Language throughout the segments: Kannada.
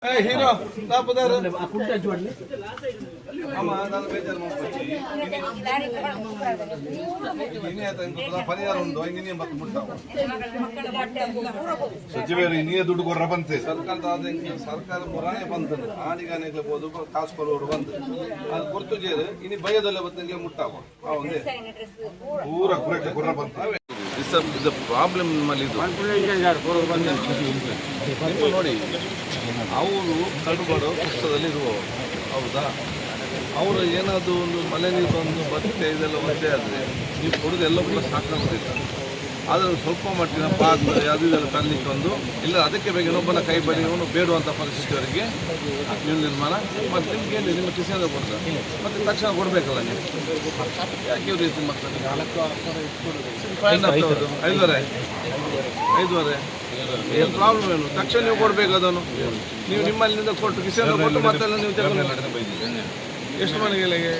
హీరో లేకపోతారు అమ్మా ನಾನು ಬೇಜಾರು ಮಾಡ್ಕೊಳ್ತೀನಿ ಇನ್ನೇ ಪರಿಹಾರ ಉಂಟು ಇನ್ನೇ ಮತ್ತೆ ಮುಟ್ಟಾವು ಸಚಿವರು ಇನ್ನೇ ದುಡ್ಡು ಕೊಡ್ರ ಬಂತೆ ಸರ್ಕಾರ ಪುರಾಣೆ ಬಂತು ಆಣಿಗಾನೆಗೆ ಬೋದು ಕಾಸು ಕೊಡುವರು ಬಂತು ಅದು ಗುರ್ತು ಜೇರು ಇನ್ನು ಭಯದಲ್ಲ ಬತ್ತಂಗೆ ಮುಟ್ಟಾವು ಒಂದೇ ಪೂರ ಕುರಕ್ಕೆ ಕುರ್ರ ಬಂತು ಇದು ಪ್ರಾಬ್ಲಮ್ ನಮ್ಮಲ್ಲಿ ನೋಡಿ ಅವರು ಕಡುಬಡು ಪುಸ್ತಕದಲ್ಲಿ ಇರುವವರು ಹೌದಾ ಅವರು ಏನಾದರೂ ಒಂದು ಮಳೆ ನೀರು ಬಂದು ಬತ್ತೆ ಇದೆಲ್ಲ ಒಂದೇ ಆದರೆ ನೀವು ಕೊಡೋದು ಎಲ್ಲ ಕೂಡ ಸಾಕಾಗೋದಿಲ್ಲ ಆದರೆ ಸ್ವಲ್ಪ ಮಟ್ಟಿನ ಪಾತ್ರೆ ಅದು ಇದೆಲ್ಲ ತರಲಿಕ್ಕೆ ಒಂದು ಇಲ್ಲ ಅದಕ್ಕೆ ಬೇಗ ಇನ್ನೊಬ್ಬನ ಕೈ ಬಡಿಯವನು ಬೇಡುವಂಥ ಪರಿಸ್ಥಿತಿಯವರೆಗೆ ನೀವು ನಿರ್ಮಾಣ ಮತ್ತು ನಿಮ್ಗೆ ಏನು ನಿಮ್ಮ ಕಿಸೆಯಿಂದ ಕೊಡ್ತಾರೆ ಮತ್ತು ತಕ್ಷಣ ಕೊಡಬೇಕಲ್ಲ ನೀವು ಯಾಕೆ ರೀತಿ ಮತ್ತೆ 5,500 ಏನು ಪ್ರಾಬ್ಲಮ್ ಏನು ತಕ್ಷಣ ನೀವು ಕೊಡಬೇಕು ಅದನ್ನು ನೀವು ನಿಮ್ಮಲ್ಲಿಂದ ಕೊಟ್ಟು ಕಿಸೆಯಿಂದ ಕೊಟ್ಟು ಮತ್ತೆಲ್ಲ ನೀವು ತಗೊಂಡು ಎಷ್ಟು ಮನೆಗೆ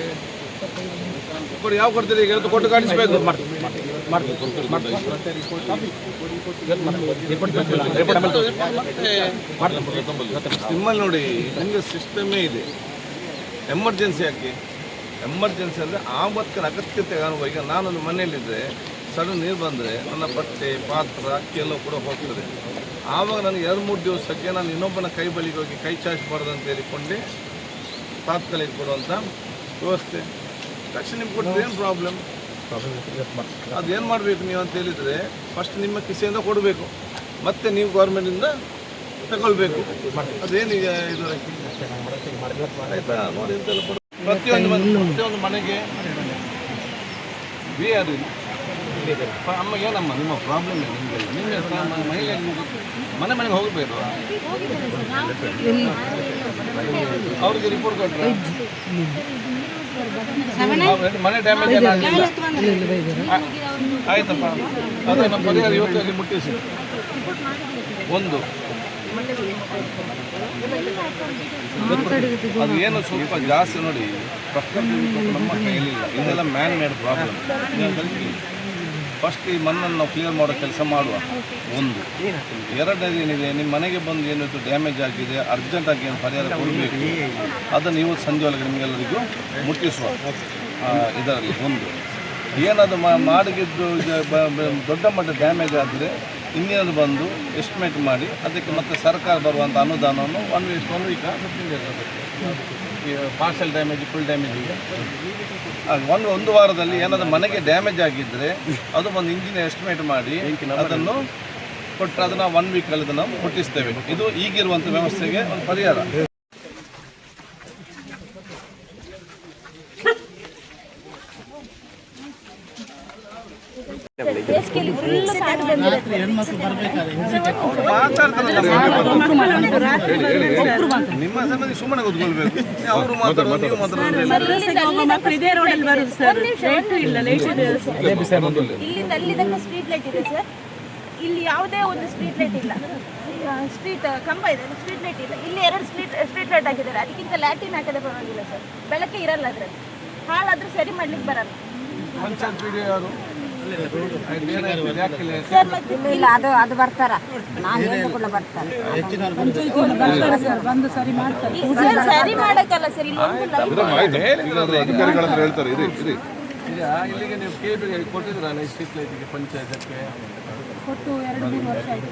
ಕೊಡಿ ಯಾವ ಕೊಡ್ತೀರಿ ಈಗ ಕೊಟ್ಟು ಕಾಣಿಸ್ಬೇಕು ನಿಮ್ಮಲ್ಲಿ ನೋಡಿ ನಿಮಗೆ ಸಿಸ್ಟಮೇ ಇದೆ ಎಮರ್ಜೆನ್ಸಿ ಯಾಕೆ ಎಮರ್ಜೆನ್ಸಿ ಅಂದರೆ ಆವತ್ತಿನ ಅಗತ್ಯತೆ ಕಾಣುವ ಈಗ ನಾನೊಂದು ಮನೆಯಲ್ಲಿದ್ದರೆ ಸಡನ್ ನೀರು ಬಂದರೆ ನನ್ನ ಬಟ್ಟೆ ಪಾತ್ರ ಅಕ್ಕಿ ಎಲ್ಲ ಕೂಡ ಹೋಗ್ತದೆ ಆವಾಗ ನನಗೆ 2-3 ದಿವಸಕ್ಕೆ ನಾನು ಇನ್ನೊಬ್ಬನ ಕೈ ಬಳಿಗೆ ಹೋಗಿ ಕೈ ಚಾಚಬಾರ್ದು ಅಂತ ಹೇಳಿಕೊಂಡೆ ತಾತ್ಕಾಲಿಕ ಕೊಡುವಂಥ ವ್ಯವಸ್ಥೆ ತಕ್ಷಣ ನಿಮ್ಗೆ ಕೊಟ್ಟರೆ ಏನು ಪ್ರಾಬ್ಲಮ್ ಅದೇನು ಮಾಡಬೇಕು ನೀವು ಅಂತ ಹೇಳಿದರೆ ಫಸ್ಟ್ ನಿಮ್ಮ ಕಿಸೆಯಿಂದ ಕೊಡಬೇಕು ಮತ್ತೆ ನೀವು ಗೌರ್ಮೆಂಟಿಂದ ತಗೊಳ್ಬೇಕು ಅದೇನೀಗ ಇದು ಆಯಿತಾ ನೋಡಿ ಎಂತೆಲ್ಲ ಪ್ರತಿಯೊಂದು ಮನೆಗೆ ಬಿ ಆರ್ ಅಮ್ಮ ಏನಮ್ಮ ನಿಮ್ಮ ಪ್ರಾಬ್ಲಮ್ ಏನು ನಿಮಗೆ ಮಹಿಳೆ ಮನೆಗೆ ಹೋಗಬೇಕು ಅವ್ರಿಗೆ ರಿಪೋರ್ಟ್ ಕೊಟ್ಟರೆ ಮನೆ ಡ್ಯಾಮೇಜ್ ಏನಾಗಲಿಲ್ಲ ಆಯ್ತಪ್ಪ ಅದನ್ನು ಪರಿಹಾರ ಇವತ್ತಲ್ಲಿ ಮುಟ್ಟಿಸಿ ಒಂದು ಅದು ಏನು ಸ್ವಲ್ಪ ಜಾಸ್ತಿ ನೋಡಿ ಪ್ರಕೃತಿ ನಮ್ಮ ಕೈಲಿಲ್ಲ ಇದೆಲ್ಲ ಮ್ಯಾನ್ ಮೇಡ್ ಪ್ರಾಬ್ಲಮ್ ಫಸ್ಟ್ ಈ ಮಣ್ಣನ್ನು ನಾವು ಕ್ಲಿಯರ್ ಮಾಡೋ ಕೆಲಸ ಮಾಡುವ ಒಂದು ಎರಡನೇದು ಏನಿದೆ ನಿಮ್ಮ ಮನೆಗೆ ಬಂದು ಏನಿತ್ತು ಡ್ಯಾಮೇಜ್ ಆಗಿದೆ ಅರ್ಜೆಂಟಾಗಿ ಏನು ಪರಿಹಾರ ಕೊಡಬೇಕು ಅದನ್ನು ಇವತ್ತು ಸಂಜೆ ಒಳಗೆ ನಿಮಗೆಲ್ಲರಿಗೂ ಮುಟ್ಟಿಸುವ ಇದರಲ್ಲಿ ಒಂದು ಏನದು ಮಾಡಿದ್ದು ದೊಡ್ಡ ಮಟ್ಟ ಡ್ಯಾಮೇಜ್ ಆದರೆ ಇನ್ನೇನು ಬಂದು ಎಸ್ಟಿಮೇಟ್ ಮಾಡಿ ಅದಕ್ಕೆ ಮತ್ತೆ ಸರ್ಕಾರ ಬರುವಂಥ ಅನುದಾನವನ್ನು 1 week 15 days parcel damage full ಡ್ಯಾಮೇಜಿಗೆ ಒಂದು ವಾರದಲ್ಲಿ ಏನಾದರೂ ಮನೆಗೆ ಡ್ಯಾಮೇಜ್ ಆಗಿದ್ದರೆ ಅದು ಒಂದು ಇಂಜಿನಿಯರ್ ಎಸ್ಟಿಮೇಟ್ ಮಾಡಿ ಅದನ್ನು ಕೊಟ್ಟರೆ ಅದನ್ನು 1 ವೀಕಲ್ಲಿ ಅದನ್ನು ಮುಟ್ಟಿಸ್ತೇವೆ ಇದು ಈಗಿರುವಂಥ ವ್ಯವಸ್ಥೆಗೆ ಒಂದು ಪರಿಹಾರ ನಿಮ್ಮ ಸಂಬಂಧಿ ಸುಮ್ಮನೆ ಕೂತ್ಕೊಳ್ಬೇಕು ಅವರು ಇಲ್ಲಿ ಯಾವುದೇ ಒಂದು ಸ್ಟ್ರೀಟ್ ಲೈಟ್ ಇಲ್ಲ ಸ್ಟ್ರೀಟ್ ಕಂಬ ಇದೆ ಸ್ಟ್ರೀಟ್ ಲೈಟ್ ಇಲ್ಲ ಇಲ್ಲಿ 2 ಸ್ಟ್ರೀಟ್ ಲೈಟ್ ಹಾಕಿದ್ದಾರೆ ಅದಕ್ಕಿಂತ ಲ್ಯಾಟಿನ್ ಹಾಕಿದ್ರೆ ಪರವಾಗಿಲ್ಲ ಸರ್ ಬೆಳಕೆ ಇರಲ್ಲ ಅದರಲ್ಲಿ ಹಾಳಾದ್ರೂ ಸರಿ ಮಾಡ್ಲಿಕ್ಕೆ ಬರಲ್ಲ ಅದು ಬರ್ತಾರ ಸರಿ ಮಾಡಕ್ಕಲ್ಲ ಸರ್ ಅಧಿಕಾರಿಗಳಂತ ಹೇಳ್ತಾರೆ ಇಲ್ಲಿಗೆ ನೀವು ಕೊಟ್ಟಿದ್ದೀರಾ ಸ್ಟ್ರೀಟ್ ಲೈಟಿಗೆ ಪಂಚಾಯತ್ಗೆ ಕೊಟ್ಟು 2-3 ವರ್ಷ ಆಯ್ತು.